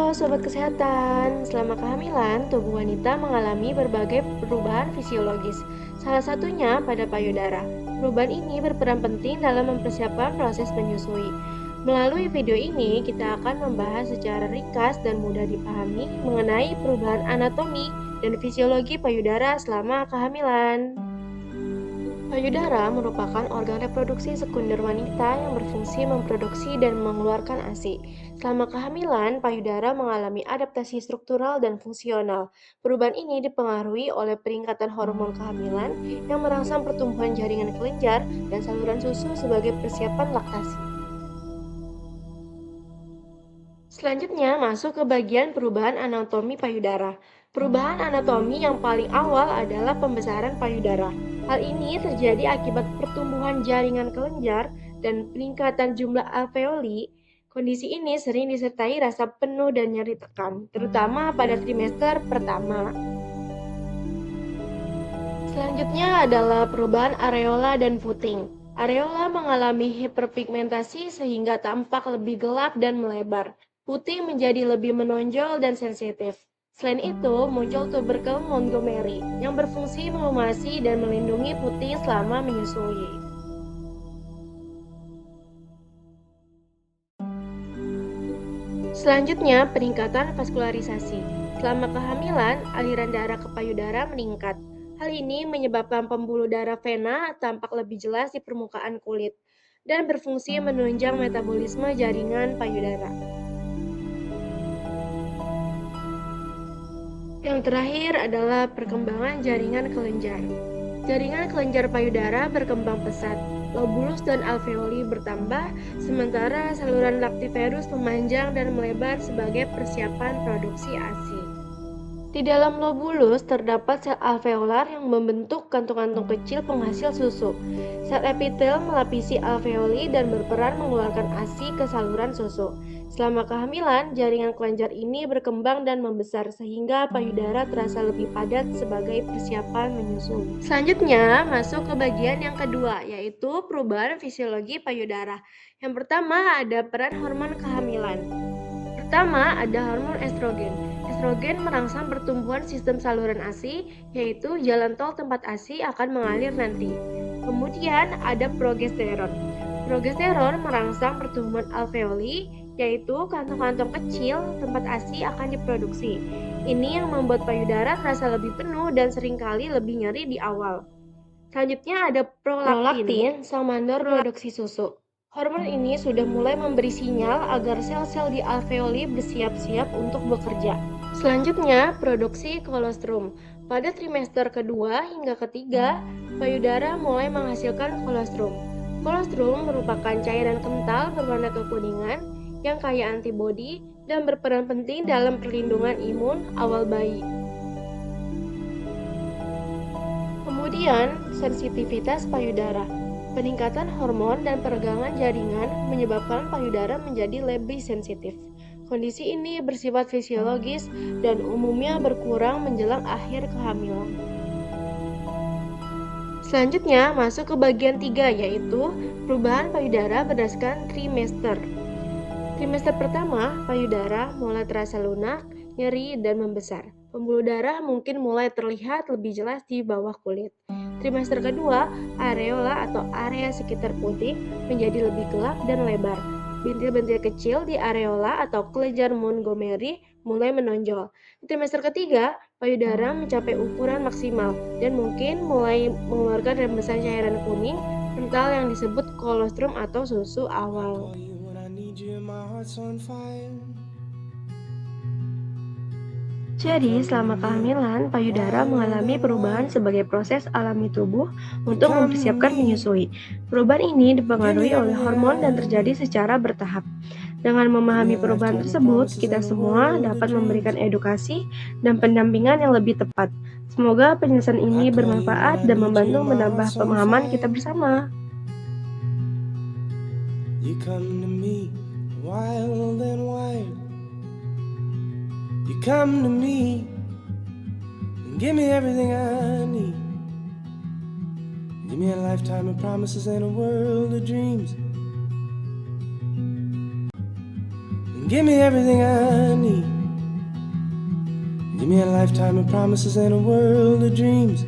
Halo Sobat Kesehatan, selama kehamilan, tubuh wanita mengalami berbagai perubahan fisiologis, salah satunya pada payudara. Perubahan ini berperan penting dalam mempersiapkan proses menyusui. Melalui video ini, kita akan membahas secara ringkas dan mudah dipahami mengenai perubahan anatomi dan fisiologi payudara selama kehamilan. Payudara merupakan organ reproduksi sekunder wanita yang berfungsi memproduksi dan mengeluarkan ASI. Selama kehamilan, payudara mengalami adaptasi struktural dan fungsional. Perubahan ini dipengaruhi oleh peningkatan hormon kehamilan yang merangsang pertumbuhan jaringan kelenjar dan saluran susu sebagai persiapan laktasi. Selanjutnya masuk ke bagian perubahan anatomi payudara. Perubahan anatomi yang paling awal adalah pembesaran payudara. Hal ini terjadi akibat pertumbuhan jaringan kelenjar dan peningkatan jumlah alveoli. Kondisi ini sering disertai rasa penuh dan nyeri tekan, terutama pada trimester pertama. Selanjutnya adalah perubahan areola dan puting. Areola mengalami hiperpigmentasi sehingga tampak lebih gelap dan melebar. Puting menjadi lebih menonjol dan sensitif. Selain itu, muncul tuberkel Montgomery yang berfungsi melumasi dan melindungi puting selama menyusui. Selanjutnya, peningkatan vaskularisasi. Selama kehamilan, aliran darah ke payudara meningkat. Hal ini menyebabkan pembuluh darah vena tampak lebih jelas di permukaan kulit dan berfungsi menunjang metabolisme jaringan payudara. Yang terakhir adalah perkembangan jaringan kelenjar. Jaringan kelenjar payudara berkembang pesat, lobulus dan alveoli bertambah, sementara saluran lactiferus memanjang dan melebar sebagai persiapan produksi ASI. Di dalam lobulus terdapat sel alveolar yang membentuk kantung-kantung kecil penghasil susu. Sel epitel melapisi alveoli dan berperan mengeluarkan ASI ke saluran susu. Selama kehamilan, jaringan kelenjar ini berkembang dan membesar sehingga payudara terasa lebih padat sebagai persiapan menyusui. Selanjutnya, masuk ke bagian yang kedua, yaitu perubahan fisiologi payudara. Yang pertama ada peran hormon kehamilan. Pertama, ada hormon estrogen. Estrogen merangsang pertumbuhan sistem saluran ASI, yaitu jalan tol tempat ASI akan mengalir nanti. Kemudian ada progesteron. Progesteron merangsang pertumbuhan alveoli, yaitu kantong-kantong kecil tempat ASI akan diproduksi. Ini yang membuat payudara terasa lebih penuh dan seringkali lebih nyeri di awal. Selanjutnya ada prolaktin, sang mandor produksi susu. Hormon ini sudah mulai memberi sinyal agar sel-sel di alveoli bersiap-siap untuk bekerja. Selanjutnya, produksi kolostrum. Pada trimester kedua hingga ketiga, payudara mulai menghasilkan kolostrum. Kolostrum merupakan cairan kental berwarna kekuningan yang kaya antibodi dan berperan penting dalam perlindungan imun awal bayi. Kemudian, sensitivitas payudara. Peningkatan hormon dan peregangan jaringan menyebabkan payudara menjadi lebih sensitif. Kondisi ini bersifat fisiologis dan umumnya berkurang menjelang akhir kehamilan. Selanjutnya, masuk ke bagian 3, yaitu perubahan payudara berdasarkan trimester. Trimester pertama, payudara mulai terasa lunak, nyeri, dan membesar. Pembuluh darah mungkin mulai terlihat lebih jelas di bawah kulit. Trimester kedua, areola atau area sekitar puting menjadi lebih gelap dan lebar. Bintil-bintil kecil di areola atau kelenjar Montgomery mulai menonjol. Di trimester ketiga, payudara mencapai ukuran maksimal dan mungkin mulai mengeluarkan rembesan cairan kuning kental yang disebut kolostrum atau susu awal. Jadi, selama kehamilan, payudara mengalami perubahan sebagai proses alami tubuh untuk mempersiapkan menyusui. Perubahan ini dipengaruhi oleh hormon dan terjadi secara bertahap. Dengan memahami perubahan tersebut, kita semua dapat memberikan edukasi dan pendampingan yang lebih tepat. Semoga penjelasan ini bermanfaat dan membantu menambah pemahaman kita bersama. You come to me wild and wild. You come to me and give me everything I need. Give me a lifetime of promises and a world of dreams. And give me everything I need. Give me a lifetime of promises and a world of dreams.